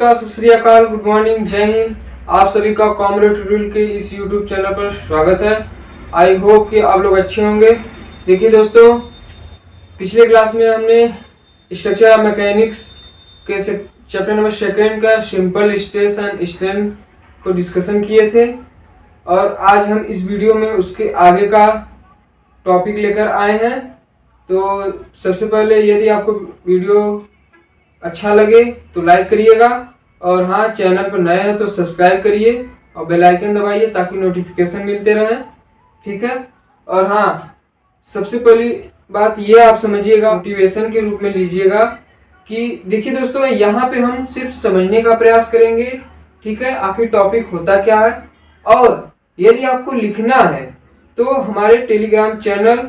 नमस्कार, सत श्री अकाल, गुड मॉर्निंग, जय हिंद। आप सभी का कॉमरेड ट्यूटोरियल के इस यूट्यूब चैनल पर स्वागत है। आई होप कि आप लोग अच्छे होंगे। देखिए दोस्तों, पिछले क्लास में हमने स्ट्रक्चर ऑफ मैकेनिक्स के चैप्टर नंबर 2 का सिंपल स्ट्रेस एंड स्ट्रेन को डिस्कशन किए थे और आज हम इस वीडियो में उसके आगे का टॉपिक लेकर आए हैं। तो सबसे पहले यदि आपको वीडियो अच्छा लगे तो लाइक करिएगा और हाँ, चैनल पर नए हैं तो सब्सक्राइब करिए और बेल आइकन दबाइए ताकि नोटिफिकेशन मिलते रहें, ठीक है। और हाँ, सबसे पहली बात ये आप समझिएगा, मोटिवेशन के रूप में लीजिएगा कि देखिए दोस्तों, यहाँ पे हम सिर्फ समझने का प्रयास करेंगे, ठीक है, आखिर टॉपिक होता क्या है। और यदि आपको लिखना है तो हमारे टेलीग्राम चैनल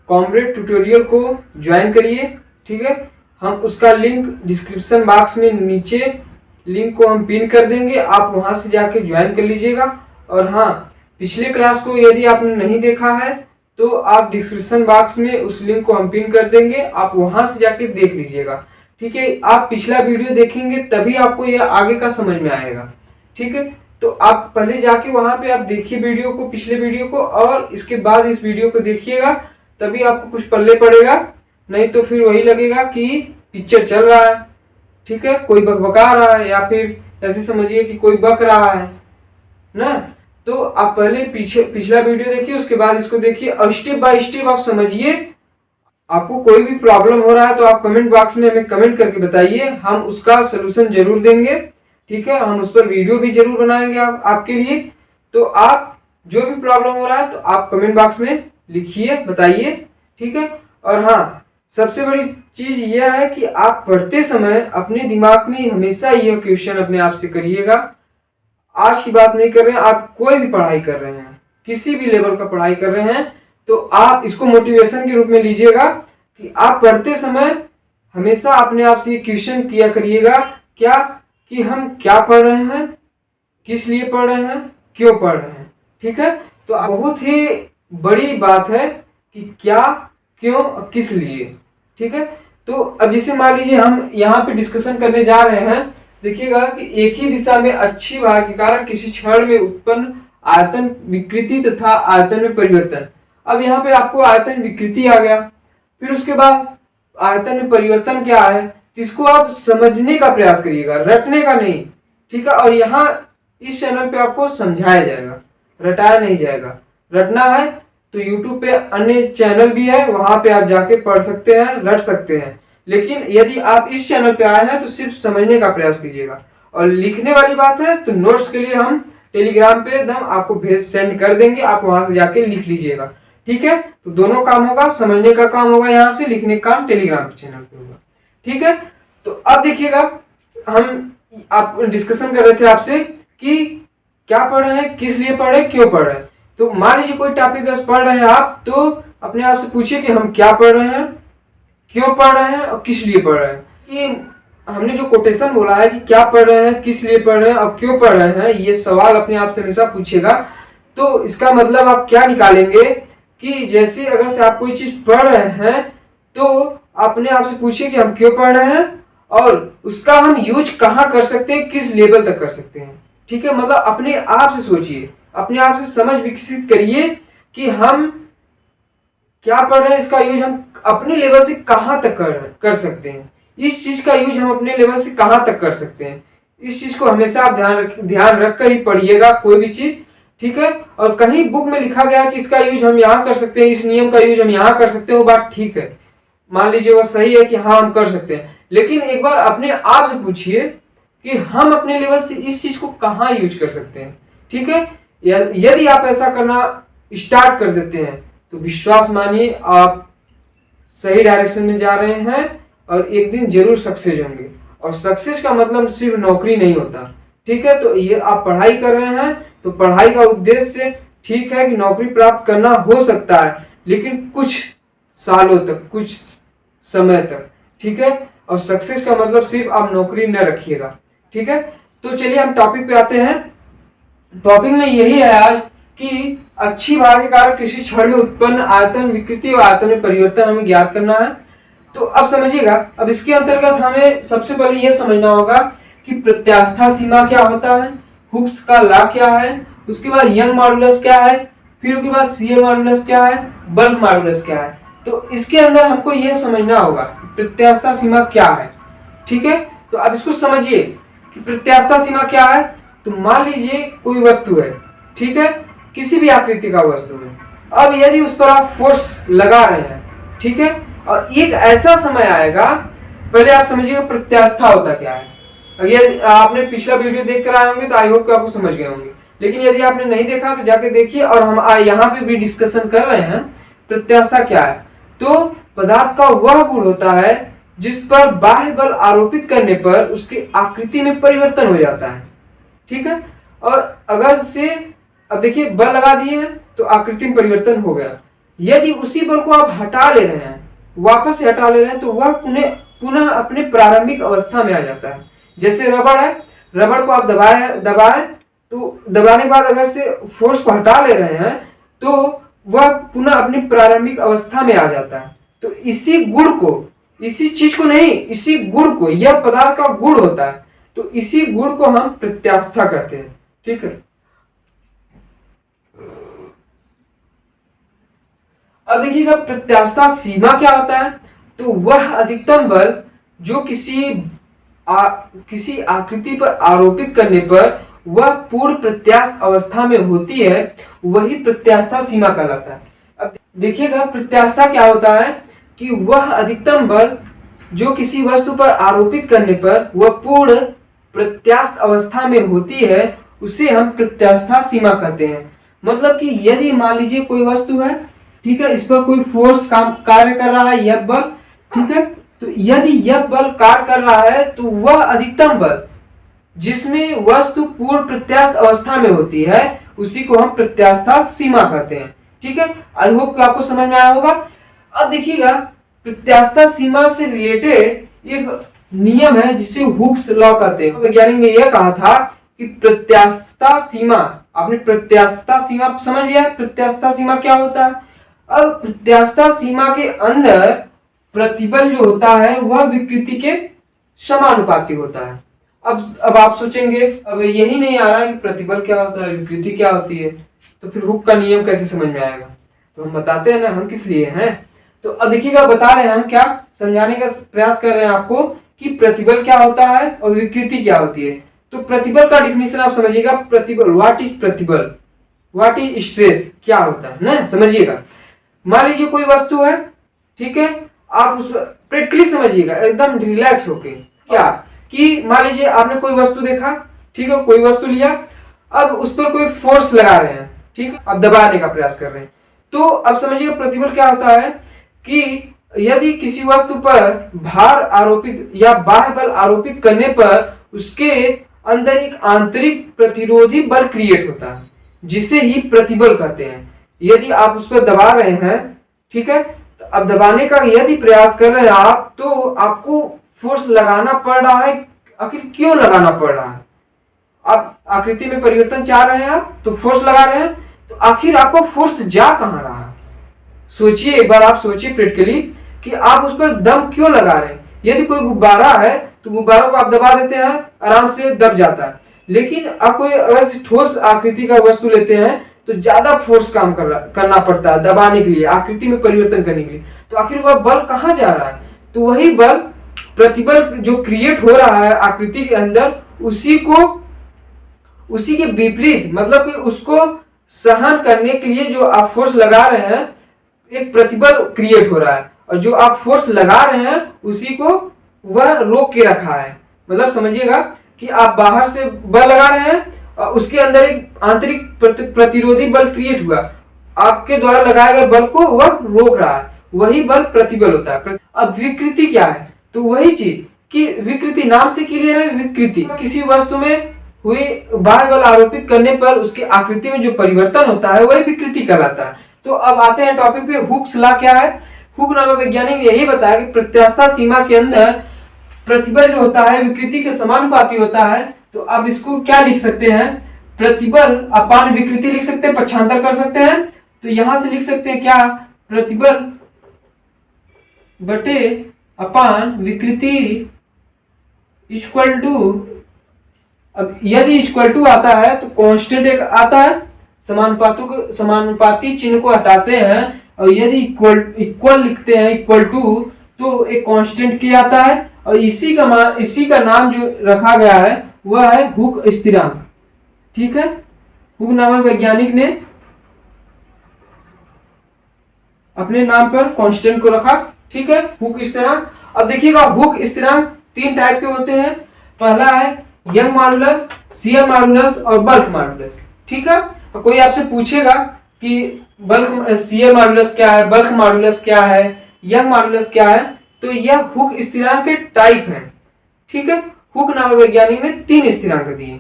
कॉमरेड ट्यूटोरियल को ज्वाइन करिए, ठीक है। हम उसका लिंक डिस्क्रिप्शन बॉक्स में नीचे लिंक को हम पिन कर देंगे, आप वहां से जाके ज्वाइन कर लीजिएगा। और हाँ, पिछले क्लास को यदि आपने नहीं देखा है तो आप डिस्क्रिप्शन बॉक्स में उस लिंक को हम पिन कर देंगे, आप वहां से जाके देख लीजिएगा, ठीक है। आप पिछला वीडियो देखेंगे तभी आपको यह आगे का समझ में आएगा, ठीक है। तो आप पहले जाके वहां पे आप देखिए वीडियो को, पिछले वीडियो को, और इसके बाद इस वीडियो को देखिएगा, तभी आपको कुछ पल्ले पड़ेगा। नहीं तो फिर वही लगेगा कि पिक्चर चल रहा है, ठीक है, कोई बकबका रहा है या फिर ऐसे समझिए कि कोई बक रहा है ना। तो आप पहले पिछला वीडियो देखिए, उसके बाद इसको देखिए और स्टेप बाय स्टेप आप समझिए। आपको कोई भी प्रॉब्लम हो रहा है तो आप कमेंट बॉक्स में हमें कमेंट करके बताइए, हम उसका सोल्यूशन जरूर देंगे, ठीक है। हम उस पर वीडियो भी जरूर बनाएंगे आपके लिए। तो आप जो भी प्रॉब्लम हो रहा है तो आप कमेंट बॉक्स में लिखिए, बताइए, ठीक है। और हाँ, सबसे बड़ी चीज यह है कि आप पढ़ते समय अपने दिमाग में हमेशा यह क्वेश्चन अपने आप से करिएगा। आज की बात नहीं कर रहे हैं, आप कोई भी पढ़ाई कर रहे हैं, किसी भी लेवल का पढ़ाई कर रहे हैं, तो आप इसको मोटिवेशन के रूप में लीजिएगा कि आप पढ़ते समय हमेशा अपने आप से क्वेश्चन किया करिएगा, क्या कि हम क्या पढ़ रहे हैं, किस लिए पढ़ रहे हैं, क्यों पढ़ रहे हैं, ठीक है। तो बहुत ही बड़ी बात है कि क्या, क्यों, किस लिए, ठीक है। तो अब जैसे मान लीजिए हम यहाँ पे डिस्कशन करने जा रहे हैं, देखिएगा कि एक ही दिशा में अच्छी भार के कारण किसी क्षण में उत्पन्न आयतन विकृति तथा आयतन में परिवर्तन। अब यहाँ पे आपको आयतन विकृति आ गया, फिर उसके बाद आयतन में परिवर्तन क्या है, इसको आप समझने का प्रयास करिएगा, रटने का नहीं, ठीक है। और यहाँ इस चैनल पे आपको समझाया जाएगा, रटाया नहीं जाएगा। रटना है तो YouTube पे अन्य चैनल भी है, वहां पे आप जाके पढ़ सकते हैं, रट सकते हैं। लेकिन यदि आप इस चैनल पे आए हैं तो सिर्फ समझने का प्रयास कीजिएगा। और लिखने वाली बात है तो नोट्स के लिए हम टेलीग्राम पे एकदम आपको भेज सेंड कर देंगे, आप वहां से जाके लिख लीजिएगा, ठीक है। तो दोनों काम होगा, समझने का काम होगा यहाँ से, लिखने का काम टेलीग्राम चैनल पे होगा, ठीक है। तो अब देखिएगा, हम आप डिस्कशन कर रहे थे आपसे कि क्या पढ़ रहे हैं, किस लिए पढ़ रहे हैं, क्यों पढ़ रहे हैं। तो मान लीजिए कोई टॉपिक पढ़ रहे हैं आप, तो अपने आप से पूछिए कि हम क्या पढ़ रहे हैं, क्यों पढ़ रहे हैं और किस लिए पढ़ रहे हैं। ये हमने जो कोटेशन बोला है कि क्या पढ़ रहे हैं, किस लिए पढ़ रहे हैं और क्यों पढ़ रहे हैं, ये सवाल अपने आप से हमेशा पूछिएगा। तो इसका मतलब आप क्या निकालेंगे कि जैसे अगर से आप कोई चीज पढ़ रहे हैं तो अपने आप से पूछिए कि हम क्यों पढ़ रहे हैं और उसका हम यूज कहाँ कर सकते हैं, किस लेवल तक कर सकते हैं, ठीक है। मतलब अपने आप से सोचिए, अपने आप से समझ विकसित करिए कि हम क्या पढ़ रहे हैं, इसका यूज हम अपने लेवल से कहां तक कर सकते हैं, इस चीज का यूज हम अपने लेवल से कहां तक कर सकते हैं। इस चीज को हमेशा आप ध्यान रखकर ही पढ़िएगा कोई भी चीज, ठीक है। और कहीं बुक में लिखा गया कि इसका यूज हम यहाँ कर सकते हैं, इस नियम का यूज हम यहाँ कर सकते हैं, वो बात ठीक है, मान लीजिए वो सही है कि हाँ हम कर सकते हैं। लेकिन एक बार अपने आप से पूछिए कि हम अपने लेवल से इस चीज को कहाँ यूज कर सकते हैं, ठीक है। यदि आप ऐसा करना स्टार्ट कर देते हैं तो विश्वास मानिए आप सही डायरेक्शन में जा रहे हैं और एक दिन जरूर सक्सेस होंगे। और सक्सेस का मतलब सिर्फ नौकरी नहीं होता, ठीक है। तो ये आप पढ़ाई कर रहे हैं तो पढ़ाई का उद्देश्य ठीक है कि नौकरी प्राप्त करना हो सकता है, लेकिन कुछ सालों तक, कुछ समय तक, ठीक है। और सक्सेस का मतलब सिर्फ आप नौकरी न रखिएगा, ठीक है। तो चलिए हम टॉपिक पे आते हैं। टॉपिक में यही है आज कि अच्छी भार के कारण किसी क्षण में उत्पन्न आयतन विकृति और आयतन में परिवर्तन हमें ज्ञात करना है। तो अब समझिएगा, अब इसके अंतर्गत हमें सबसे पहले यह समझना होगा कि प्रत्यास्था सीमा क्या होता है, हुक्स का लॉ क्या है, उसके बाद यंग मॉडुलस क्या है, फिर उसके बाद शियर मॉडुलस क्या है, बल्क मॉडुलस क्या है। तो इसके अंदर हमको यह समझना होगा प्रत्यास्था सीमा क्या है। ठीक है, तो अब इसको समझिए कि प्रत्यास्था सीमा क्या है। तो मान लीजिए कोई वस्तु है, ठीक है, किसी भी आकृति का वस्तु है। अब यदि उस पर आप फोर्स लगा रहे हैं, ठीक है, और एक ऐसा समय आएगा, पहले आप समझिएगा प्रत्यास्था होता क्या है। अगर आपने पिछला वीडियो देख कर आए होंगे तो आई होप कि आपको समझ गए होंगे, लेकिन यदि आपने नहीं देखा तो जाके देखिए। और हम यहाँ पे भी डिस्कशन कर रहे हैं प्रत्यास्था क्या है। तो पदार्थ का वह गुण होता है जिस पर बाह्य बल आरोपित करने पर उसकी आकृति में परिवर्तन हो जाता है। ठीक है, और अगर से अब देखिए बल लगा दिए हैं तो आकृति में परिवर्तन हो गया। यदि उसी बल को आप हटा ले रहे हैं, वापस से हटा ले रहे हैं, तो वह पुनः अपने प्रारंभिक अवस्था में आ जाता है। जैसे रबड़ है, रबड़ को आप दबाए तो दबाने के बाद अगर से फोर्स को हटा ले रहे हैं तो वह पुनः अपनी प्रारंभिक अवस्था में आ जाता है। तो इसी गुण को, इसी चीज को नहीं, इसी गुण को, यह पदार्थ का गुण होता है, तो इसी गुण को हम प्रत्यास्था कहते हैं। ठीक है, अब देखिएगा प्रत्यास्था सीमा क्या होता है। तो वह अधिकतम बल जो किसी आकृति पर आरोपित करने पर वह पूर्ण प्रत्यास्थ अवस्था में होती है, वही प्रत्यास्था सीमा कहलाता है। अब देखिएगा प्रत्यास्था क्या होता है कि वह अधिकतम बल जो किसी वस्तु पर आरोपित करने पर वह पूर्ण प्रत्यास्थ अवस्था में होती है, उसे हम प्रत्यास्था सीमा कहते हैं। मतलब कि यदि मान लीजिए कोई वस्तु है, ठीक है, इस पर कोई फोर्स कार्य कर रहा है, यह बल, ठीक है, तो यदि यह बल कार्य कर रहा है तो वह अधिकतम बल जिसमें वस्तु पूर्ण प्रत्यास्थ अवस्था में होती है उसी को हम प्रत्यास्था सीमा कहते हैं। ठीक है, आई होप कि आपको समझ में आया होगा। अब देखिएगा प्रत्यास्था सीमा से रिलेटेड एक नियम है जिसे हुक्स लॉ कहते हैं। वैज्ञानिक ने यह कहा था कि प्रत्यास्था सीमा, आपने प्रत्यास्था सीमा समझ लिया, प्रत्यास्था सीमा क्या होता है। अब प्रत्यास्था सीमा के अंदर प्रतिबल जो होता है वह विकृति के समानुपाती होता है। अब आप सोचेंगे अब यही नहीं आ रहा है कि प्रतिबल क्या होता है, विकृति क्या होती है, तो फिर हुक का नियम कैसे समझ में आएगा। तो हम बताते हैं ना, हम किस लिए हैं। तो अब देखिएगा बता रहे हैं, हम क्या समझाने का प्रयास कर रहे हैं आपको कि प्रतिबल क्या होता है और विकृति क्या होती है। तो प्रतिबल का डिफिनेशन आप समझिएगा, प्रतिबल, व्हाट इज प्रतिबल, व्हाट इज स्ट्रेस, क्या होता है ना, समझिएगा। मान लीजिए कोई वस्तु है, ठीक है, आप उस प्रैक्टिकली समझिएगा एकदम रिलैक्स होके। क्या कि मान लीजिए आपने कोई वस्तु देखा, ठीक है, कोई वस्तु लिया, अब उस पर कोई फोर्स लगा रहे हैं, ठीक है, अब दबाने का प्रयास कर रहे हैं। तो अब समझिए प्रतिबल क्या होता है कि यदि किसी वस्तु पर भार आरोपित या बाह्य बल आरोपित करने पर उसके अंदर एक आंतरिक प्रतिरोधी बल क्रिएट होता है, जिसे ही प्रतिबल कहते हैं। यदि आप उस पर दबा रहे हैं, ठीक है, तो अब दबाने का यदि प्रयास कर रहे हैं आप, तो आपको फोर्स लगाना पड़ रहा है। आखिर क्यों लगाना पड़ रहा है? आप आकृति में परिवर्तन चाह रहे हैं, आप तो फोर्स लगा रहे हैं, तो आखिर आपको फोर्स जा कहां रहा है? सोचिए, एक बार आप सोचिए प्रैक्टिकली कि आप उस पर दम क्यों लगा रहे हैं। यदि कोई गुब्बारा है तो गुब्बारों को आप दबा देते हैं, आराम से दब जाता है। लेकिन आप कोई अगर ठोस आकृति का वस्तु लेते हैं तो ज्यादा फोर्स काम करना पड़ता है दबाने के लिए, आकृति में परिवर्तन करने के लिए। तो आखिर वह बल कहां जा रहा है? तो वही बल, प्रतिबल जो क्रिएट हो रहा है आकृति के अंदर, उसी के विपरीत, मतलब कि उसको सहन करने के लिए जो आप फोर्स लगा रहे हैं, एक प्रतिबल क्रिएट हो रहा है, और जो आप फोर्स लगा रहे हैं उसी को वह रोक के रखा है। मतलब समझिएगा कि आप बाहर से बल लगा रहे हैं और उसके अंदर एक आंतरिक प्रतिरोधी बल क्रिएट हुआ, आपके द्वारा लगाए गए बल को वह रोक रहा है, वही बल प्रतिबल होता है। अब विकृति क्या है? तो वही चीज कि विकृति नाम से क्लियर है, विकृति किसी वस्तु में हुई बाह्य बल आरोपित करने पर उसकी आकृति में जो परिवर्तन होता है वही विकृति कहलाता है। तो अब आते हैं टॉपिक पे, हुक्स लॉ क्या है। हुक नामक वैज्ञानिक ने यही बताया कि प्रत्यास्था सीमा के अंदर प्रतिबल जो होता है विकृति के समानुपाती होता है। तो अब इसको क्या लिख सकते हैं? प्रतिबल अपान विकृति लिख सकते हैं, पक्षांतर कर सकते हैं। तो यहां से लिख सकते हैं क्या? प्रतिबल बटे अपान विकृति इक्वल टू अब यदि इक्वल टू आता है तो कांस्टेंट एक आता है, समानुपाती चिन्ह को हटाते हैं और यदि इक्वल लिखते हैं इक्वल टू तो एक कांस्टेंट क्या आता है और इसी का नाम जो रखा गया है वह है हुक स्थिरांक। ठीक है, हुक नामक वैज्ञानिक ने अपने नाम पर कांस्टेंट को रखा। ठीक है, हुक स्थिरांक। अब देखिएगा हुक स्थिरांक 3 टाइप के होते हैं। पहला है यंग मॉडुलस, शियर मॉडुलस और बल्क मॉडुलस। ठीक है, तो कोई आपसे पूछेगा कि बल्क शियर मॉडुलस क्या है, बल्क मॉडुलस क्या है, यंग मॉडुलस क्या है, तो यह हुक स्थिरांक के टाइप है। ठीक है, हुक नामक वैज्ञानिक ने 3 स्थिरांक दिए,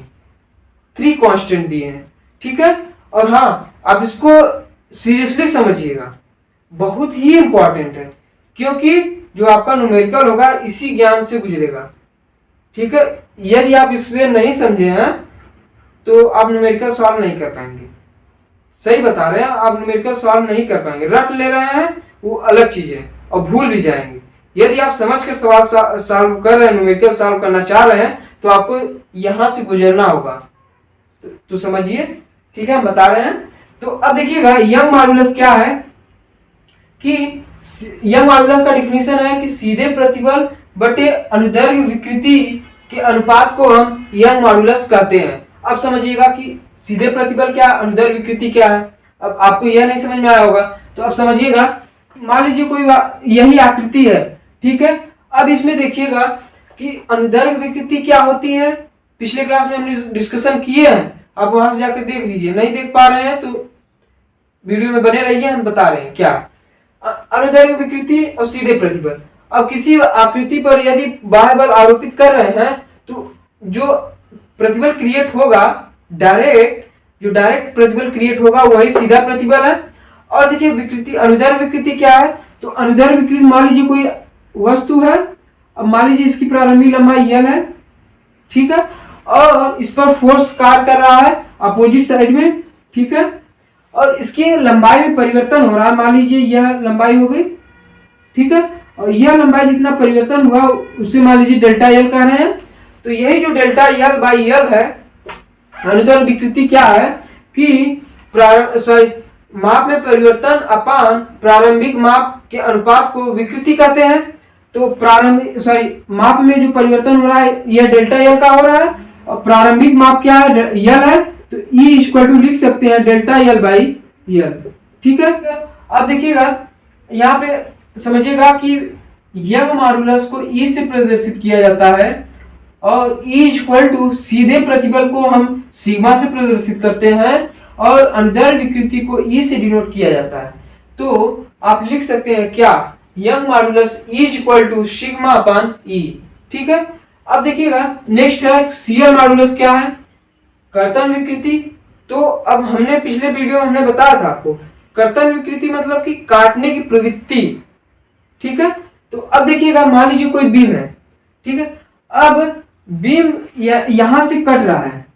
3 कांस्टेंट दिए हैं। ठीक है, और हाँ आप इसको सीरियसली समझिएगा, बहुत ही इंपॉर्टेंट है, क्योंकि जो आपका न्यूमेरिकल होगा इसी ज्ञान से गुजरेगा। ठीक है, यदि आप इससे नहीं समझे हैं तो आप न्यूमेरिकल सॉल्व नहीं कर पाएंगे। सही बता रहे हैं, आप न्यूमेरिकल सॉल्व नहीं कर पाएंगे। रट ले रहे हैं वो अलग चीज है और भूल भी जाएंगे। यदि आप समझ के सवाल सॉल्व कर रहे हैं, न्यूमेरिकल सॉल्व करना चाह रहे हैं, तो आपको यहां से गुजरना होगा। तो समझिए। ठीक है, हम बता रहे हैं। तो अब देखिएगा यंग मॉडुलस क्या है कि यंग मॉडुलस का डिफिनीशन है कि सीधे प्रतिबल बटे अनुदैर्घ्य विकृति के अनुपात को हम यंग मॉडुलस कहते हैं। अब समझिएगा कि सीधे प्रतिबल क्या, अनुदैर्घ्य विकृति क्या है। अब आपको यह नहीं समझ में आया होगा तो अब समझिएगा। मान लीजिए कोई यही आकृति है। ठीक है, अब इसमें देखिएगा कि अनुदैर्घ्य विकृति क्या होती है। पिछले क्लास में हमने डिस्कशन किए हैं, आप वहां से जाकर देख लीजिए। नहीं देख पा रहे हैं तो वीडियो में बने रहिए, हम बता रहे हैं क्या अनुदैर्घ्य विकृति और सीधे प्रतिबल। अब किसी आकृति पर यदि बाह्य बल आरोपित कर रहे हैं तो जो प्रतिबल क्रिएट होगा जो डायरेक्ट प्रतिबल क्रिएट होगा वही सीधा प्रतिबल है। और देखिए विकृति, अनुदैर्घ्य विकृति क्या है, तो अनुदैर्घ्य विकृति मान लीजिए कोई वस्तु है। अब मान लीजिए इसकी प्रारंभिक लंबाई L है। ठीक है, और इस पर फोर्स कार्य कर रहा है अपोजिट साइड में। ठीक है, और इसकी लंबाई में परिवर्तन हो रहा है। मान लीजिए यह लंबाई हो गई। ठीक है, और यह लंबाई जितना परिवर्तन हुआ उसे मान लीजिए डेल्टा L कह रहे हैं। तो यही जो डेल्टा L बाई L है, अनुदैर्घ्य विकृति क्या है कि माप में परिवर्तन अपान प्रारंभिक माप के अनुपात को विकृति कहते हैं। तो माप में जो परिवर्तन हो रहा है यह डेल्टा L का हो रहा है और प्रारंभिक माप क्या है, L है। तो E इक्वल टू लिख सकते हैं डेल्टा L बाई L। ठीक है, अब देखिएगा यहाँ पे समझिएगा कि यंग मॉडुलस को E से प्रदर्शित किया जाता है और E इक्वल टू सीधे प्रतिबल को हम सिग्मा से प्रदर्शित करते हैं और अनुदैर्घ्य विकृति को E से डिनोट किया जाता है। तो आप लिख सकते हैं क्या, Young modulus E equal to sigma upon E। ठीक है, अब देखिएगा नेक्स्ट है शियर मॉडुलस क्या है, कर्तन विकृति। तो अब हमने पिछले वीडियो में हमने बताया था आपको, कर्तन विकृति मतलब कि काटने की प्रवृत्ति। ठीक है, तो अब देखिएगा मान लीजिए कोई बीम है। ठीक है, अब बीम यहां से कट रहा है।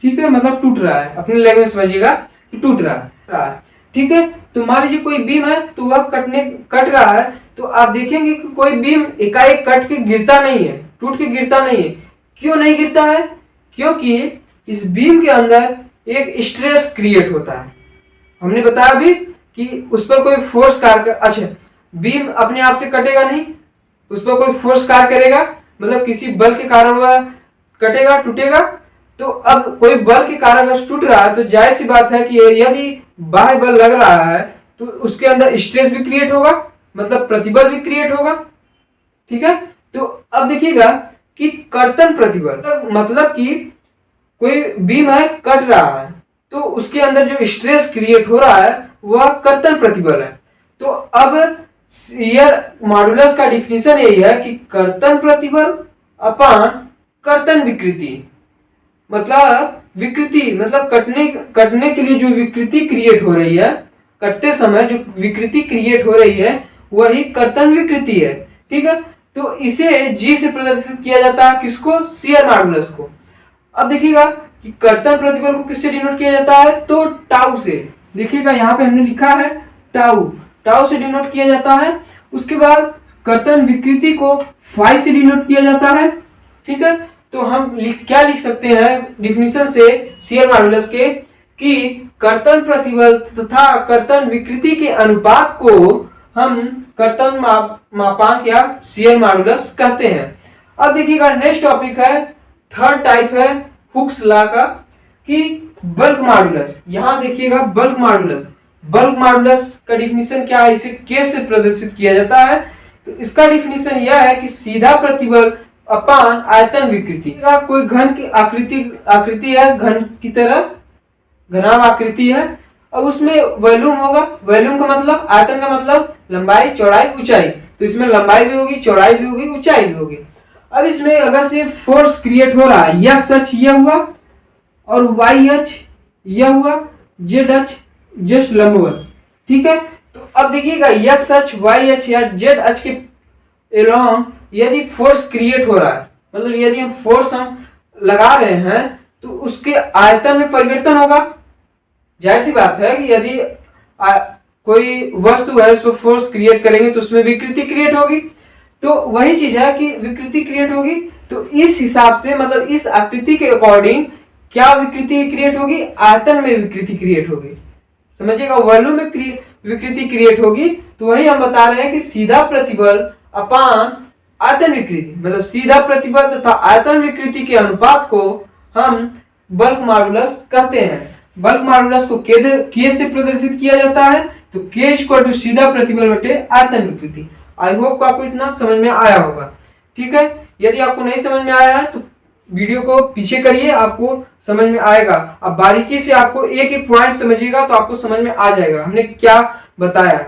ठीक है, मतलब टूट रहा है, अपनी लैंग्वेज समझिएगा, टूट रहा है। ठीक है, तो मान लीजिए कोई बीम है तो वह कट रहा है। तो आप देखेंगे कि कोई बीम एकाएक कट के गिरता नहीं है, टूट के गिरता नहीं है। क्यों नहीं गिरता है, क्योंकि इस बीम के अंदर एक स्ट्रेस क्रिएट होता है। हमने बताया अभी कि उस पर कोई फोर्स कार्य, अच्छा बीम अपने आप से कटेगा नहीं, उस पर कोई फोर्स कार्य करेगा, मतलब किसी बल के कारण वह कटेगा, टूटेगा। तो अब कोई बल के कारण अगर टूट रहा है तो जाहिर सी बात है कि यदि बाह्य बल लग रहा है तो उसके अंदर स्ट्रेस भी क्रिएट होगा, मतलब प्रतिबल भी क्रिएट होगा। ठीक है, तो अब देखिएगा कि कर्तन प्रतिबल मतलब कि कोई बीम है कट रहा है तो उसके अंदर जो स्ट्रेस क्रिएट हो रहा है वह कर्तन प्रतिबल है। तो अब शियर मॉडुलस का डिफिनीशन यही है कि कर्तन प्रतिबल अपान कर्तन विकृति, मतलब विकृति मतलब कटने के लिए जो विकृति क्रिएट हो रही है, कटते समय जो विकृति क्रिएट हो रही है वही कर्तन विकृति है। ठीक है, तो इसे G से प्रदर्शित किया जाता है, किसको, शियर मॉडुलस को। अब देखिएगा कि कर्तन प्रतिबल को किससे डिनोट किया जाता है, तो टाउ से। देखिएगा यहाँ पे हमने लिखा है टाउ से डिनोट किया जाता है। उसके बाद कर्तन विकृति को फाई से डिनोट किया जाता है। ठीक है, तो हम क्या लिख सकते हैं डिफिनीशन से शियर मॉडुलस के कि कर्तन प्रतिबल तथा कर्तन विकृति के अनुपात को हम कर्तन मापांक या शियर मॉडुलस कहते हैं। अब देखिएगा नेक्स्ट टॉपिक है, थर्ड टाइप है हुक्स लॉ का कि बल्क मॉडुलस। यहां देखिएगा बल्क मॉडुलस, बल्क मॉडुलस का डिफिनीशन क्या है, इसे केस से प्रदर्शित किया जाता है। तो इसका डिफिनीशन यह है कि सीधा प्रतिबल अपान आयतन विकृति। कोई घन की आकृति है, घन की तरह घनाभ आकृति है, और उसमें वॉल्यूम होगा। वॉल्यूम का मतलब, आयतन का मतलब लंबाई, चौड़ाई, ऊंचाई। तो इसमें लंबाई भी होगी, चौड़ाई भी होगी, ऊंचाई भी होगी। अब इसमें अगर से फोर्स क्रिएट हो रहा है, यह अक्ष यह हुआ और वाई अक्ष यह हुआ, जेड अक्ष जस्ट लंबवत, ठीक है। तो अब देखिएगा एक्स अक्ष, वाई अक्ष या जेड अक्ष के एलोंग यदि फोर्स क्रिएट हो रहा है, मतलब यदि हम फोर्स लगा रहे हैं तो उसके आयतन में परिवर्तन होगा। जाहिर सी बात है कि यदि कोई वस्तु है उसको फोर्स क्रिएट करेंगे तो उसमें विकृति क्रिएट होगी। तो वही चीज है कि विकृति क्रिएट होगी। तो इस हिसाब से, मतलब इस आकृति के अकॉर्डिंग क्या विकृति क्रिएट होगी, आयतन में विकृति क्रिएट होगी। समझिएगा, वॉल्यूम में विकृति क्रिएट होगी। तो वही हम बता रहे हैं कि सीधा प्रतिबल अपान आयतन विकृति, मतलब सीधा प्रतिबल तथा आयतन विकृति के अनुपात को हम बल्क मॉडुलस कहते हैं। बल्क मॉडुलस को के से प्रदर्शित किया जाता है। तो के इक्वल टू सीधा प्रतिबल बटे आयतन विकृति। आई होप को आपको इतना समझ में आया होगा, ठीक है। यदि आपको नहीं समझ में आया है तो वीडियो को पीछे करिए, आपको समझ में आएगा। अब बारीकी से आपको एक एक पॉइंट समझिएगा तो आपको समझ में आ जाएगा हमने क्या बताया,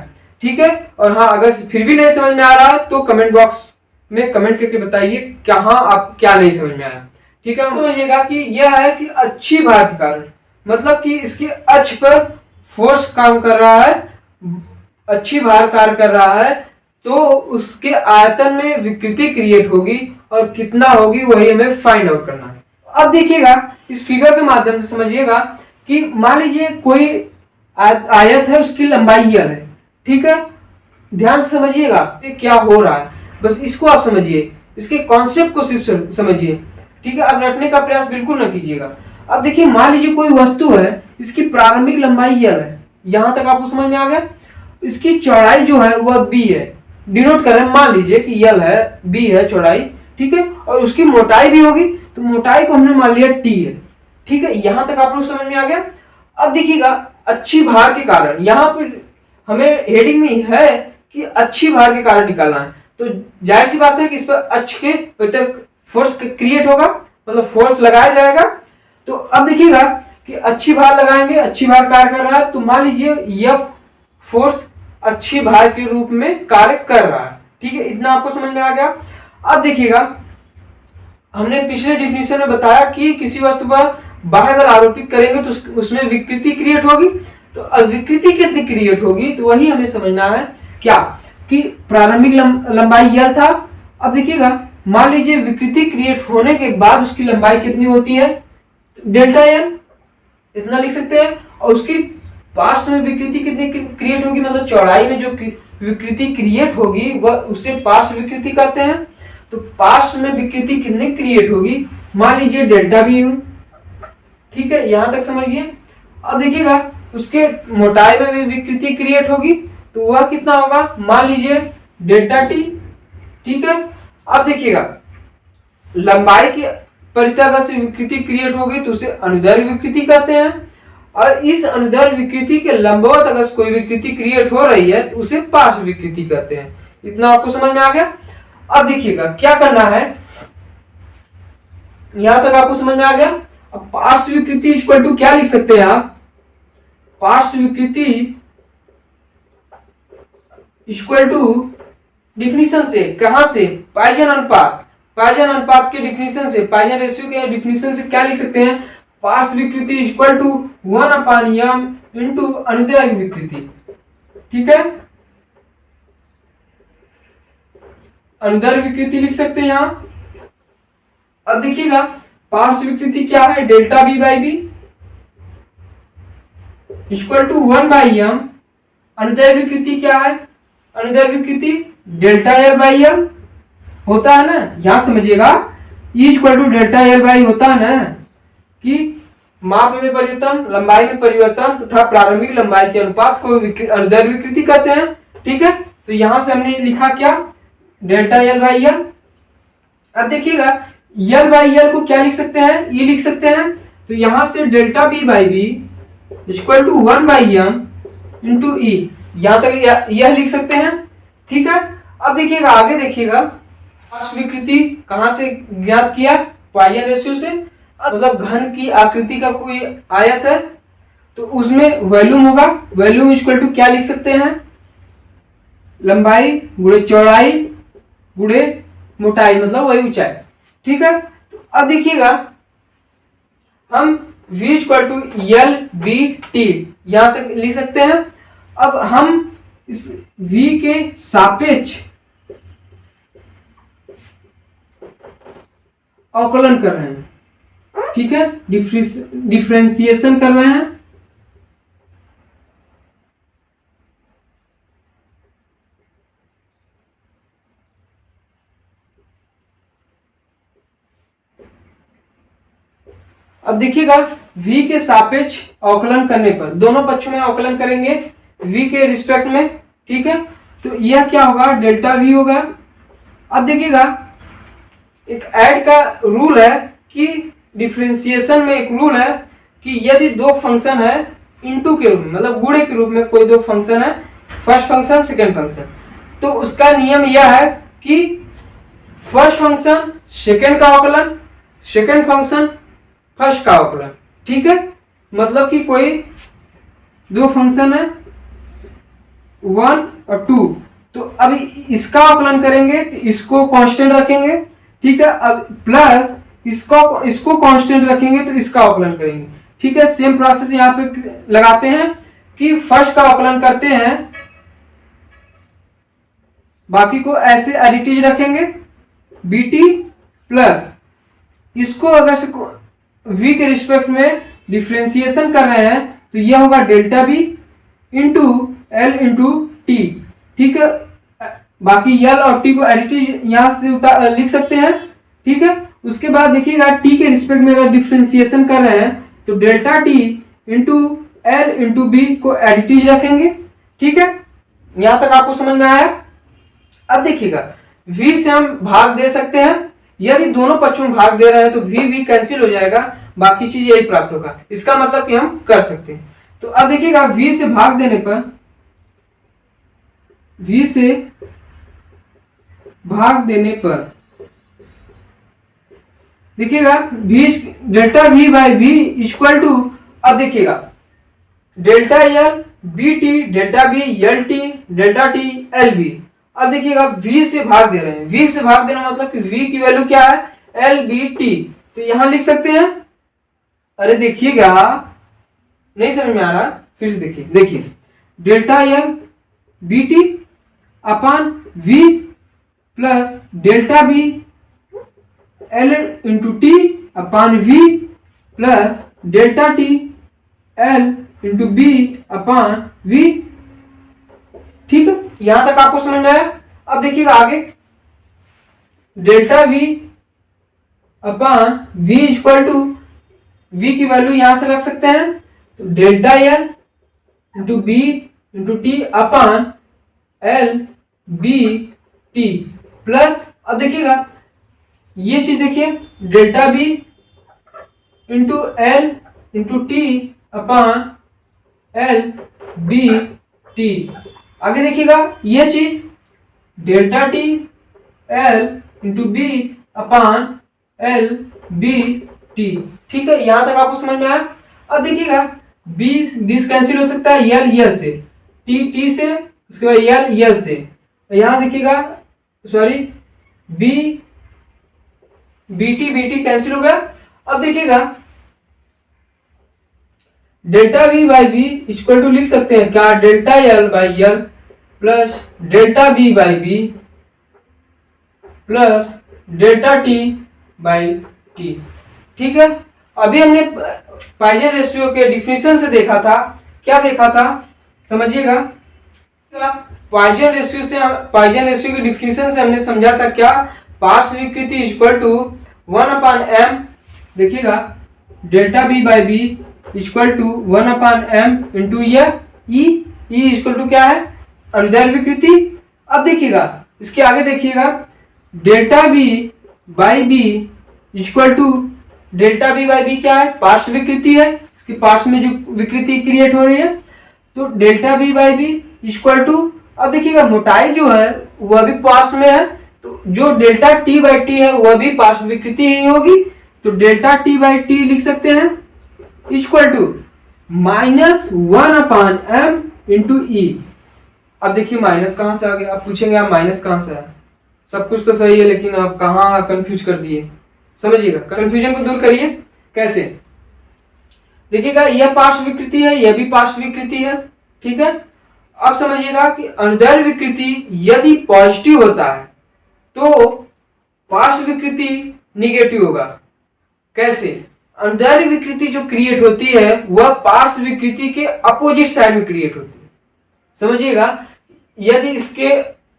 ठीक है। और हाँ, अगर फिर भी नहीं समझ में आ रहा है तो कमेंट बॉक्स में कमेंट करके बताइए कहाँ आप क्या नहीं समझ में आया, ठीक है। समझिएगा कि यह है कि अच्छी भार के कारण, मतलब कि इसके अक्ष पर फोर्स काम कर रहा है, अच्छी भार कार्य कर रहा है, तो उसके आयतन में विकृति क्रिएट होगी और कितना होगी वही हमें फाइंड आउट करना है। अब देखिएगा इस फिगर के माध्यम से समझिएगा कि मान लीजिए कोई आयत है, उसकी लंबाई यह है, ठीक है। ध्यान से समझिएगा क्या हो रहा है, बस इसको आप समझिए, इसके कॉन्सेप्ट को सिर्फ समझिए, ठीक है। अब रटने का प्रयास बिल्कुल न कीजिएगा। अब देखिए मान लीजिए कोई वस्तु है, इसकी प्रारंभिक लंबाई यह है, यहां तक आपको समझ में आ गया। इसकी चौड़ाई जो है वह बी है, डिनोट कर रहे हैं, मान लीजिए कि यल है, बी है चौड़ाई, ठीक है। और उसकी मोटाई भी होगी, तो मोटाई को हमने मान लिया टी है, ठीक है। यहां तक आप लोग समझ में आ गया। अब देखिएगा अच्छी भार के कारण, यहाँ पर हमें हेडिंग में है कि अच्छी भार के कारण निकालना है। तो जाहिर सी बात है कि इस पर अक्ष के प्रत्येक फोर्स क्रिएट होगा, मतलब फोर्स लगाया जाएगा। तो अब देखिएगा कि अच्छी भार लगाएंगे, अच्छी भार कार्य कर रहा है, तो मान लीजिए यह फोर्स अच्छी भार के रूप में कार्य कर रहा है, ठीक है। इतना आपको समझ में आ गया। अब देखिएगा हमने पिछले डिफिनीशन में बताया कि किसी वस्तु पर बाह्य बल आरोपित करेंगे तो उसमें विकृति क्रिएट होगी। तो अब विकृति कितनी क्रिएट होगी, तो वही हमें समझना है क्या कि प्रारंभिक लंबाई यल था। अब देखिएगा मान लीजिए विकृति क्रिएट होने के बाद उसकी लंबाई कितनी होती है, डेल्टा एल, इतना लिख सकते हैं। और उसकी पार्श्व में विकृति कितनी क्रिएट होगी, मतलब चौड़ाई में जो विकृति क्रिएट होगी वह उसे पार्श्व विकृति कहते हैं। तो पार्श्व में विकृति कितनी क्रिएट होगी, मान लीजिए डेल्टा भी, ठीक है। यहां तक समझिए। अब देखिएगा उसके मोटाई में भी विकृति क्रिएट होगी, तो वह कितना होगा, मान लीजिए डेल्टा टी, ठीक है। अब देखिएगा लंबाई के परितः से विकृति क्रिएट होगी तो उसे अनुदैर्घ्य विकृति कहते हैं। और इस अनुदैर्घ्य विकृति के लंबवत अगर कोई विकृति क्रिएट हो रही है तो उसे पार्श्व विकृति कहते हैं। इतना आपको समझ में आ गया। अब देखिएगा क्या करना है, यहां तक आपको समझ में आ गया। अब पार्श्व विकृति इक्वल टू क्या लिख सकते हैं आप, पार्श्व विकृति इक्वल टू डिफिनीशन से, कहां से, पाइजन अनुपात, पाइजन अनुपात के डिफिनीशन से, पाइजन रेशियो के डिफिनीशन से क्या लिख सकते हैं, पार्श्व विकृति इक्वल टू 1/m इंटू अनुदैर्घ्य विकृति, ठीक है। अनुदैर्घ्य विकृति लिख सकते हैं यहां। अब देखिएगा पार्श्व विकृति क्या है, delta B by B equal to 1/m। अनुदैर्घ्य विकृति क्या है, अनुदैर्घ्य विकृति डेल्टा एल बाई एल होता है ना। यहां समझिएगा E equal to delta L by होता है ना कि माप में परिवर्तन, लंबाई में परिवर्तन तथा प्रारंभिक लंबाई के अनुपात को दर विकृति कहते हैं। ठीक है, तो यहां से हमने लिखा क्या, डेल्टा एल बाई एल। अब देखिएगा एल बाई एल को क्या लिख सकते हैं, ई लिख सकते हैं। तो यहां से delta B by B equal to 1 by M into E, यहां तक यह लिख सकते हैं। ठीक है, अब देखिएगा आगे देखिएगा विकृति कहां से ज्ञात किया, पॉइजन रेशियो से। मतलब घन की आकृति का कोई आयत है तो उसमें वॉल्यूम होगा, वॉल्यूम इक्वल टू क्या लिख सकते हैं, लंबाई गुणे चौड़ाई गुणे मोटाई, मतलब वही ऊंचाई। ठीक है, तो अब देखिएगा हम v equal to L B T यहां तक लिख सकते हैं। अब हम इस v के सापेक्ष अवकलन कर रहे हैं। ठीक है, डिफरेंशिएशन कर रहे हैं। अब देखिएगा v के सापेक्ष अवकलन करने पर दोनों पक्षों में अवकलन करेंगे v के रिस्पेक्ट में। ठीक है, तो यह क्या होगा, डेल्टा v होगा। अब देखिएगा एक ऐड का रूल है कि डिफरेंशिएशन में एक रूल है कि यदि दो फंक्शन है इनटू के रूप में, मतलब गुणे के रूप में कोई दो फंक्शन है, फर्स्ट फंक्शन सेकंड फंक्शन, तो उसका नियम यह है कि फर्स्ट फंक्शन सेकंड का अवकलन, सेकंड फंक्शन फर्स्ट का अवकलन। ठीक है, मतलब कि कोई दो फंक्शन है 1 और 2, तो अब इसका अवकलन करेंगे तो इसको कांस्टेंट रखेंगे। ठीक है, अब प्लस इसको कांस्टेंट रखेंगे तो इसका अवकलन करेंगे। ठीक है, सेम प्रोसेस यहाँ पे लगाते हैं कि फर्स्ट का अवकलन करते हैं, बाकी को ऐसे एडिटिव रखेंगे बीटी प्लस इसको अगर v के रिस्पेक्ट में डिफरेंशिएशन कर रहे हैं तो यह होगा delta B into L into T. ठीक है, बाकी एल और टी को एडिटिव यहां से लिख सकते हैं। ठीक है, उसके बाद देखिएगा टी के रिस्पेक्ट में अगर डिफरेंशिएशन कर रहे हैं तो delta T into L into B को एडिटिव रखेंगे। ठीक है, यहां तक आपको समझ में आया। अब देखिएगा v से हम भाग दे सकते हैं, यदि दोनों पक्षों में भाग दे रहे हैं तो v कैंसिल हो जाएगा, बाकी चीज यही प्राप्त होगा। इसका मतलब कि हम कर सकते हैं। तो अब देखिएगा v से भाग देने पर, v से भाग देने पर देखिएगा delta v by v equal to, अब देखिएगा delta L B T, delta B L T, delta T L B. अब देखिएगा v से भाग दे रहे हैं, v से भाग देना मतलब कि v की वैल्यू क्या है, एल बी टी, तो यहां लिख सकते हैं। अरे देखिएगा नहीं समझ में आ रहा, फिर से देखिए delta L B T upon v plus delta B L into T upon v plus delta T L into B upon v। ठीक है, यहां तक आपको समझ में आया। अब देखिएगा आगे delta v upon v equal to, v की वैल्यू यहां से रख सकते हैं, तो delta L into B into T upon L B T plus, अब देखिएगा ये चीज देखिए delta B into L into T upon L B T. आगे देखिएगा ये चीज delta T L into B upon L B T. ठीक है, यहां तक आपको समझ में आया। अब देखिएगा बी कैंसिल हो सकता है यल से, टी से, उसके बाद यल से, यहां देखिएगा सॉरी बीटी कैंसिल हो गया। अब देखिएगा delta V by B equal to लिख सकते हैं क्या, delta L by L plus delta B by B plus delta T by T. ठीक है, अभी हमने पॉइजन रेशियो के डिफिनेशन से देखा था, क्या देखा था समझिएगा। पॉइजन रेशियो के डिफिनेशन से हमने समझा था क्या, पार्श्व विकृति इक्वल टू 1/m, देखिएगा delta B by B equal to 1/m into यह ई इक्वल टू क्या है, अनुदैर्ध्य विकृति। अब देखिएगा इसके आगे देखिएगा delta B by B equal to, delta B by B क्या है, पार्श्व विकृति है, इसके पार्श्व में जो विकृति क्रिएट हो रही है, तो delta B by B equal to, अब देखिएगा मोटाई जो है वह भी पार्श्व में है, तो जो डेल्टा टी बाई टी है वह भी पार्श्व विकृति ही होगी, तो डेल्टा टी बाई टी लिख सकते हैं इक्वल टू -1/m इंटू ई। अब देखिए माइनस कहां से आ गया, आप पूछेंगे आप माइनस कहां से आया, सब कुछ तो सही है लेकिन आप कहां कंफ्यूज कर दिए। समझिएगा, कंफ्यूजन को दूर करिए। कैसे, देखिएगा यह पार्श्व विकृति है, यह भी पार्श्व विकृति है, ठीक है। अब समझिएगा कि अनुदैर्ध्य विकृति यदि पॉजिटिव होता है तो पार्श्व विकृति निगेटिव होगा। कैसे, अनुदैर्ध्य विकृति जो क्रिएट होती है वह पार्श्व विकृति के अपोजिट साइड में क्रिएट होती है। समझिएगा, यदि इसके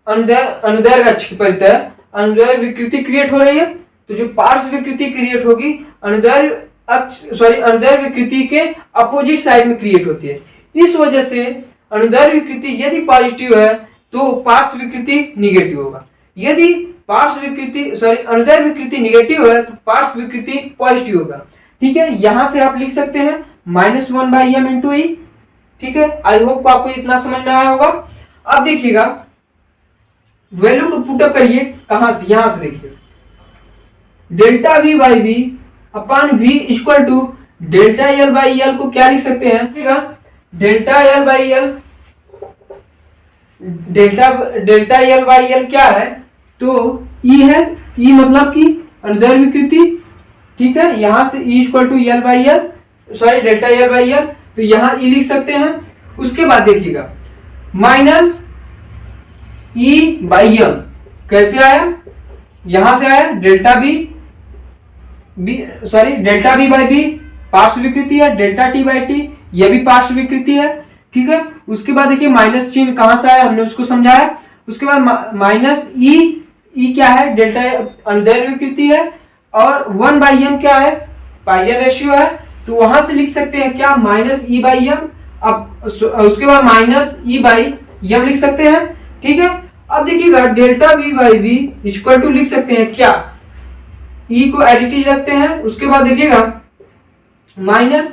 अनुदैर्ध्य अक्ष के परितः अनुदैर्ध्य विकृति क्रिएट हो रही है तो जो पार्श्व विकृति क्रिएट होगी अनुदैर्ध्य विकृति के अपोजिट साइड में क्रिएट होती है। इस वजह से अनुदैर्ध्य विकृति यदि पॉजिटिव है तो पार्श्व विकृति निगेटिव होगा, यदि अनुदैर्ध्य विकृति निगेटिव है तो पार्श्व विकृति पॉजिटिव होगा। ठीक है, यहां से आप लिख सकते हैं -1/m इंटू ई। ठीक है, आई होप को आपको इतना समझ में आया होगा। अब देखिएगा वैल्यू को पुटअप करिए, कहां से, यहां से देखिए delta V by V upon V equal to delta L by L को क्या लिख सकते हैं, delta L by L, delta L by L क्या है, तो ई है, ई मतलब कि अनुदैर्ध्य विकृति। ठीक है, यहां से E equal to L by L, delta L by L, तो यहां ई लिख सकते हैं। उसके बाद देखिएगा माइनस ई बाई एम कैसे आया, यहां से आया delta delta B by B पार्श्व विकृति है, डेल्टा टी बाई टी यह भी पार्श्व विकृति है। ठीक है, उसके बाद देखिए माइनस चिन्ह कहां से आया, हमने उसको समझाया। उसके बाद माइनस ई क्या है, डेल्टा अनुदैर्ध्य विकृति है, और 1/m क्या है, पाइजन रेशियो है, तो वहां से लिख सकते हैं क्या, -e/m। अब उसके बाद -e/m लिख सकते हैं। ठीक है, अब देखिएगा delta v by V equal to लिख सकते हैं क्या, e को एडिटिव रखते हैं। उसके बाद देखिएगा -e/m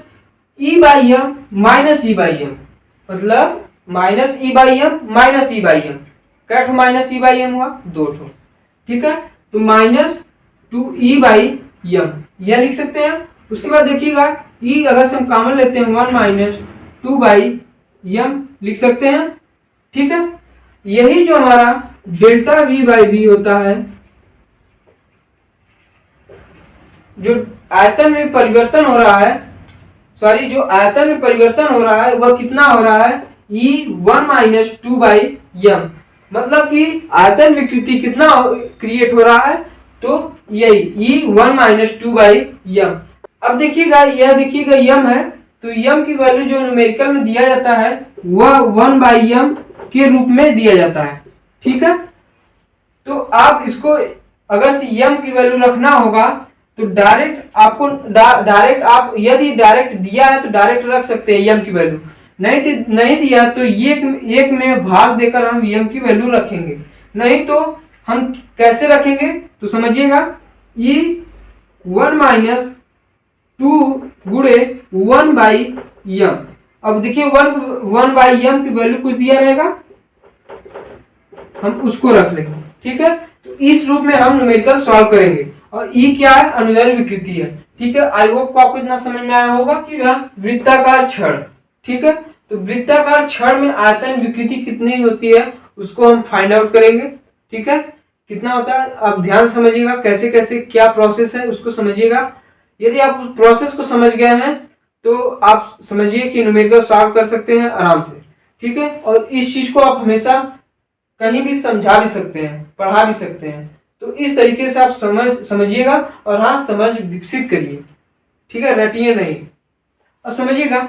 मतलब -e/m क्या -e/m हुआ, 2 ठो। ठीक है, तो -2e/m यह लिख सकते हैं। उसके बाद देखिएगा e अगर से हम कॉमन लेते हैं 1 - 2/m लिख सकते हैं। ठीक है, यही जो हमारा डेल्टा v बाई बी होता है, जो आयतन में परिवर्तन हो रहा है, जो आयतन में परिवर्तन हो रहा है वह कितना हो रहा है, E1 - 2/m, मतलब कि आयतन विकृति कितना क्रिएट हो रहा है, तो यही E1 - 2/m। अब देखिएगा यह देखिएगा m है, तो m की वैल्यू जो न्यूमेरिकल में दिया जाता है वह 1/m के रूप में दिया जाता है। ठीक है, तो आप इसको अगर से m की वैल्यू रखना होगा तो डायरेक्ट आप यदि डायरेक्ट दिया है तो डायरेक्ट रख सकते हैं m की वैल्यू, नहीं दिया तो एक में भाग देकर हम m की वैल्य't रखेंगे, नहीं तो हम कैसे रखेंगे, तो समझिएगा E1 - 2 गुणे 1/m। अब देखिए 1/m की वैल्यू कुछ दिया रहेगा, हम उसको रख लेंगे। ठीक है, तो इस रूप में हम न्यूमेरिकल सॉल्व करेंगे। और ई क्या है, अनुदैर्ध्य विकृति है। ठीक है, आई होप को आपको इतना समझ में आया होगा कि वृत्ताकार छड़। ठीक है, तो वृत्ताकार छड़ में आयतन विकृति कितनी होती है उसको हम फाइंड आउट करेंगे। ठीक है, कितना होता है आप ध्यान समझिएगा, कैसे कैसे क्या प्रोसेस है उसको समझिएगा। यदि आप उस प्रोसेस को समझ गए हैं तो आप समझिए कि न्यूमेरिकल सॉल्व कर सकते हैं आराम से। ठीक है, और इस चीज को आप हमेशा कहीं भी समझा भी सकते हैं, पढ़ा भी सकते हैं, तो इस तरीके से आप समझिएगा और हाँ समझ विकसित करिए। ठीक है, रटिए नहीं। अब समझिएगा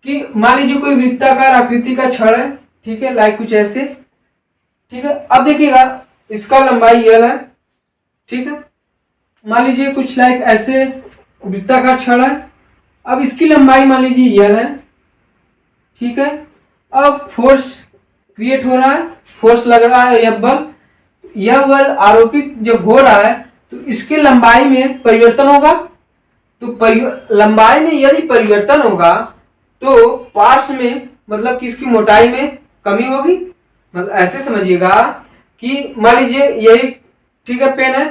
कि मान लीजिए कोई वृत्ताकार आकृति का छड़ है, ठीक है, लाइक कुछ ऐसे। ठीक है, अब देखिएगा इसका लंबाई L है। ठीक है, मान लीजिए कुछ लाइक ऐसे वृत्ताकार छड़ है। अब इसकी लंबाई मान लीजिए L है, ठीक है। अब फोर्स क्रिएट हो रहा है, फोर्स लग रहा है, यह बल आरोपित जब हो रहा है तो इसके लंबाई में परिवर्तन होगा। तो लंबाई में यदि परिवर्तन होगा तो पार्श्व में मतलब कि इसकी मोटाई में कमी होगी। मतलब ऐसे समझिएगा कि मान लीजिए यही, ठीक है, पेन है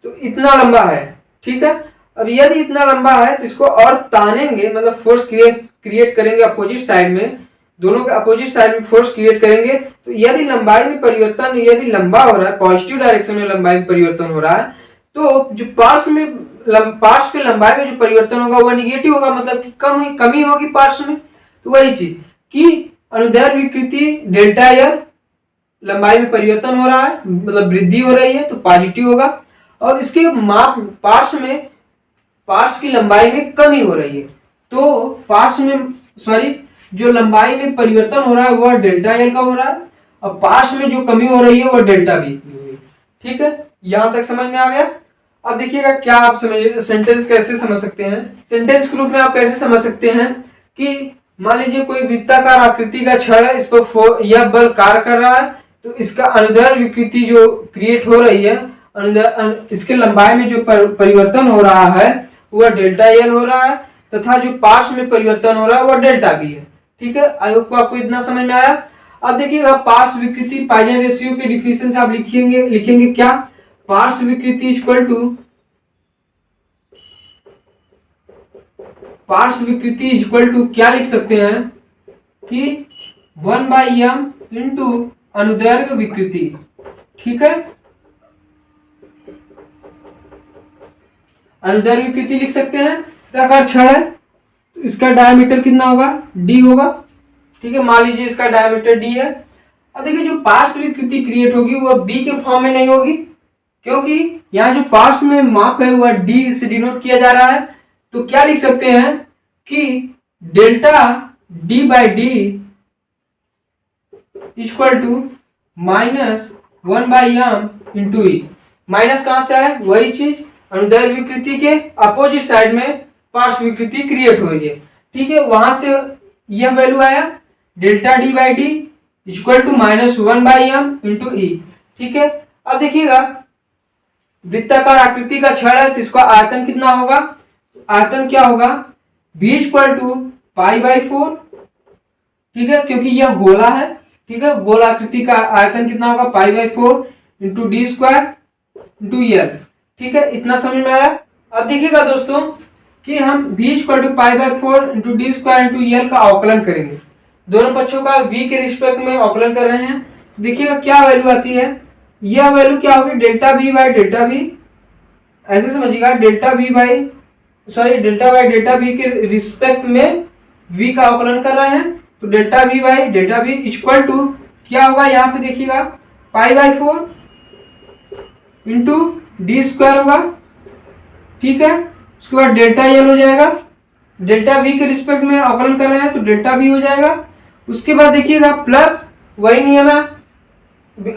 तो इतना लंबा है, ठीक है। अब यदि इतना लंबा है तो इसको और तानेंगे, मतलब फोर्स क्रिएट करेंगे अपोजिट साइड में, दोनों के अपोजिट साइड में फोर्स क्रिएट करेंगे। तो यदि लंबाई में परिवर्तन, यदि लंबा हो रहा है, पॉजिटिव डायरेक्शन में लंबाई में परिवर्तन हो रहा है, तो जो पार्श्व के लंबाई में जो परिवर्तन होगा वह निगेटिव होगा, मतलब कि कमी होगी पार्श्व में। तो वही चीज कि अनुदैर्ध्य विकृति डेल्टा एल, लंबाई में परिवर्तन हो रहा है मतलब वृद्धि हो रही है तो पॉजिटिव होगा, और इसके माप पार्श्व की लंबाई में कमी हो रही है तो पार्श्व में जो लंबाई में परिवर्तन हो रहा है वह डेल्टा एल का हो रहा है, और पार्श्व में जो कमी हो रही है वह डेल्टा बी की हो रही है। ठीक है, यहां तक समझ में आ गया। अब देखिएगा क्या आप सेंटेंस कैसे समझ सकते हैं। सेंटेंस के रूप में आप कैसे समझ सकते हैं कि मान लीजिए कोई वृत्ताकार आकृति का छड़ है, इस पर यह बल कार्य कर रहा है, तो इसका अनुदैर्ध्य विकृति जो क्रिएट हो रही है, इसके लंबाई में जो परिवर्तन हो रहा है वह डेल्टा एल हो रहा है, तथा जो पार्श्व में परिवर्तन हो रहा है वह डेल्टा बी है। ठीक है, आई होप को आपको इतना समझ में आया। अब देखिएगा पार्श्व विकृति पाइजन रेशियो के डिफिनेशन से आप लिखेंगे क्या, पार्श्व विकृति इक्वल टू क्या लिख सकते हैं कि 1/m इंटू अनुदैर्ध्य विकृति। ठीक है, अनुदैर्ध्य विकृति लिख सकते हैं। आकार छड़ है तो इसका डायमीटर कितना होगा, d होगा। ठीक है, मान लीजिए इसका डायमीटर d है। अब देखिए जो पार्श्व विकृति क्रिएट होगी वह b के फॉर्म में नहीं होगी, क्योंकि यहाँ जो पार्श्व में माप है वह d से डिनोट किया जा रहा है। तो क्या लिख सकते हैं कि delta d by D equal to -1/m into E. Minus कहां से आया, वही चीज अनुदैर्ध्य विकृति के अपोजिट साइड में पार्श्व विकृति क्रिएट हो रही है। ठीक है, वहां से यह वैल्यू आया delta D by D equal to -1/m into E. ठीक है, अब देखिएगा वृत्ताकार आकृति का छड़ है तो इसका आयतन कितना होगा, आयतन क्या होगा b इक्वल टू π/4। ठीक है, क्योंकि यह गोला है। ठीक है, गोल आकृति का आयतन कितना होगा π/4 into D square into L. ठीक है, इतना समझ में आया। अब देखिएगा दोस्तों कि हम b equal to π/4 into D square into L का अवकलन करेंगे। दोनों पक्षों का v के रिस्पेक्ट में अवकलन कर रहे हैं। देखिएगा क्या वैल्यू आती है, यह वैल्यू क्या होगी delta v by delta v। ऐसे समझिएगा delta v by delta v के रिस्पेक्ट में v का अवकलन कर रहे हैं। तो delta v by delta v equal to क्या होगा, यहाँ पे देखिएगा π/4 इंटू डी स्क्वायर होगा। ठीक है, उसके बाद डेल्टा एल हो जाएगा, डेल्टा v के रिस्पेक्ट में अवकलन कर रहे हैं तो डेल्टा v हो जाएगा। उसके बाद देखिएगा प्लस वही नियम है,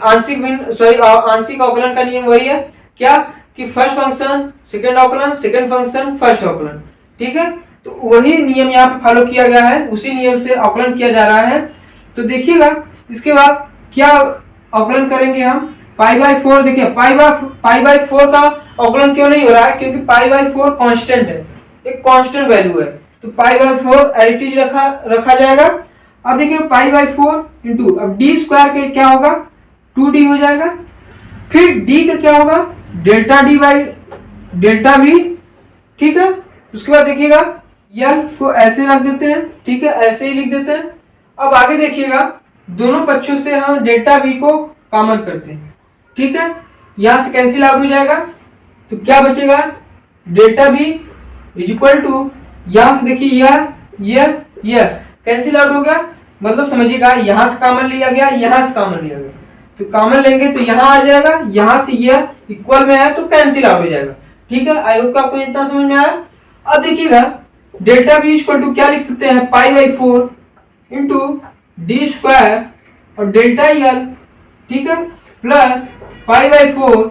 आंशिक अवकलन का नियम वही है क्या कि फर्स्ट फंक्शन सेकंड अवकलन, सेकंड फंक्शन फर्स्ट अवकलन। ठीक है, तो वही नियम यहाँ पे फॉलो किया गया है, उसी नियम से अवकलन किया जा रहा है। तो देखिएगा इसके बाद क्या अवकलन करेंगे हम π/4। देखिए π/4 का अवकलन क्यों नहीं हो रहा है, क्योंकि π/4 कांस्टेंट है, एक कांस्टेंट वैल्यू है, तो π/4 एज इट इज रखा जाएगा। अब देखिए π/4 इंटू अब डी स्क्वायर के क्या होगा 2d हो जाएगा, फिर d का क्या होगा delta D by delta v। ठीक है, उसके बाद देखिएगा यल को ऐसे रख देते हैं। ठीक है, ऐसे ही लिख देते हैं। अब आगे देखिएगा दोनों पक्षों से हम डेल्टा v को कॉमन करते हैं। ठीक है, यहां से कैंसिल आउट हो जाएगा तो क्या बचेगा delta v is equal to, यहां से देखिए यह कैंसिल आउट हो गया, मतलब समझिएगा यहां से कॉमन लिया गया, यहां से कॉमन लिया गया, तो कॉमन लेंगे तो यहां आ जाएगा, यहां से यह इक्वल में है तो कैंसिल आउट हो जाएगा। ठीक है, आई होप आपको इतना समझ में आया। अब देखिएगा डेल्टा v इक्वल टू क्या लिख सकते हैं π/4 इंटू डी स्क्वायर और डेल्टा एल। ठीक है, plus π/4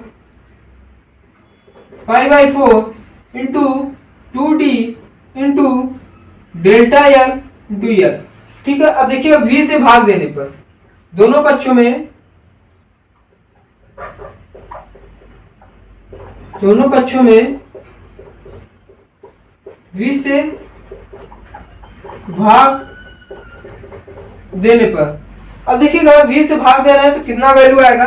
pi by 4 into 2d into delta L into L. ठीक है, अब देखिए v से भाग देने पर दोनों पक्षों में v से भाग देने पर, अब देखिएगा v से भाग दे रहे हैं तो कितना वैल्यू आएगा,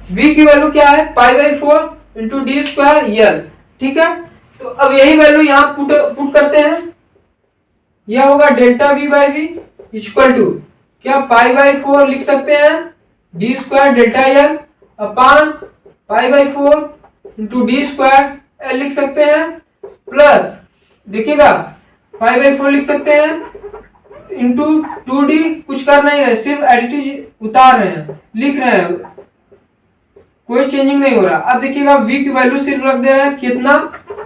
v की वैल्यू क्या है पाई by 4 into D square L. ठीक है, तो अब यही वैल्यू यहाँ पुट करते हैं, यह होगा delta v by V equal to क्या पाई बाई 4 लिख सकते हैं D square delta L upon pi by 4 into D square L लिख सकते हैं, प्लस देखिएगा पाई बाई 4 लिख सकते हैं इंटू 2d, कुछ कर नहीं रहे, सिर्फ एडिटिव उतार रहे हैं, लिख रहे हैं, कोई चेंजिंग नहीं हो रहा। अब देखिएगा v की वैल्यू सिर्फ रख दे रहे हैं कितना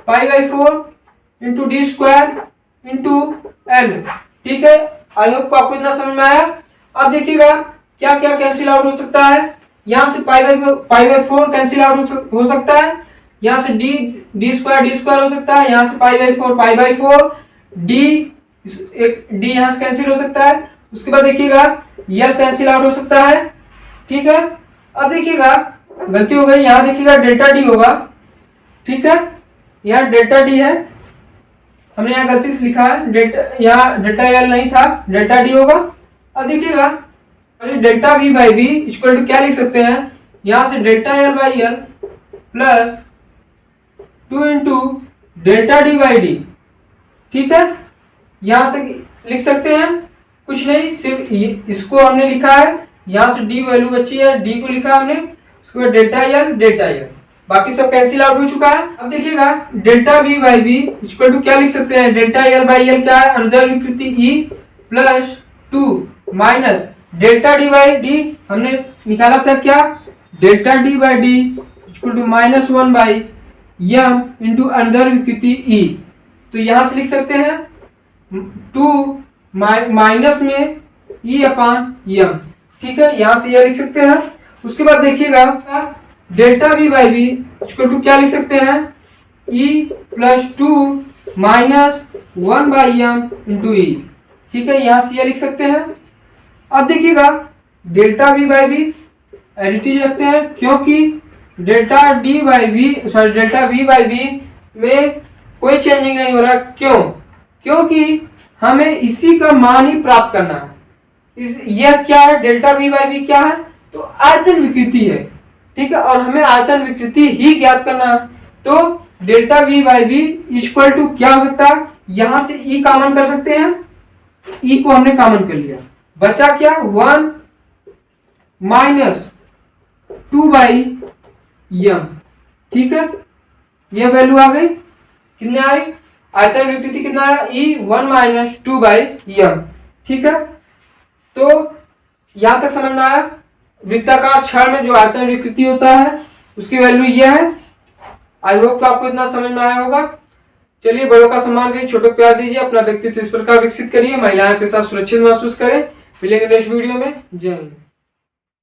पाई by 4 into D square into L. ठीक है, आई होप आपको इतना समझ में आया। अब देखिएगा क्या क्या कैंसिल आउट हो सकता है, यहाँ से पाई बाई 4 कैंसिल आउट हो सकता है, यहाँ से डी स्क्वायर हो सकता है, यहाँ से पाई बाई 4 डी, एक डी यहाँ से कैंसिल हो सकता है, उसके बाद देखिएगा यल कैंसिल आउट हो सकता है। ठीक है, अब देखिएगा गलती हो गई, यहाँ देखिएगा डेल्टा डी होगा। ठीक है, यहाँ डेल्टा डी है, हमने यहाँ गलती से लिखा है, यहाँ डेल्टा एल नहीं था, डेल्टा डी होगा। अब देखिएगा delta V by V equal to क्या लिख सकते हैं, यहाँ से delta L by L plus 2 into delta D by D. ठीक है, यहाँ तक लिख सकते हैं, कुछ नहीं, सिर्फ इसको हमने लिखा है, यहाँ से डी वैल्यू बची है, डी को लिखा हमने, उसके बाद डेल्टा एल, बाकी सब कैंसिल आउट हो चुका है। अब देखिएगा delta V by V equal to क्या लिख सकते हैं, डेल्टा एल बाई एल क्या है, अनुदैर्ध्य विकृति E plus 2 minus delta D by D हमने निकाला था क्या, delta D by D equal to minus 1 by M into अनुदैर्ध्य विकृति ई। तो यहां से लिख सकते हैं 2 माइनस में ई अपान यम। ठीक है, यहां से यह लिख सकते हैं। उसके बाद देखिएगा delta V by V equal to क्या लिख सकते हैं, E plus 2 minus 1 by M into E. ठीक है, यहां से यह लिख सकते हैं। अब देखिएगा delta V by V additive रखते हैं, क्योंकि delta D by V delta V by V में कोई चेंजिंग नहीं हो रहा। क्यों? क्योंकि हमें इसी का मान ही प्राप्त करना है। यह क्या है, डेल्टा वी बाई वी क्या है, तो आयतन विकृति है। ठीक है, और हमें आयतन विकृति ही ज्ञात करना है। तो delta V by V equal to क्या हो सकता है, यहां से ई कॉमन कर सकते हैं, ई को हमने कॉमन कर लिया, बचा क्या 1 माइनस 2 बाई यम। ठीक है, यह वैल्यू आ गई, कितने आई, आयतन विकृति कितना आया, ई 1 माइनस 2 बाई यम। ठीक है, तो यहां तक समझ में आया। वृत्ताकार छड़ में जो आयतन विकृति होता है उसकी वैल्यू यह है। आई होप आपको इतना समझ में आया होगा। चलिए, बड़ों का सम्मान करिए, छोटों को प्यार दीजिए, अपना व्यक्तित्व इस प्रकार विकसित करिए, महिलाओं के साथ सुरक्षित महसूस करें। मिलेंगे नेक्स्ट वीडियो में। जय हिंद।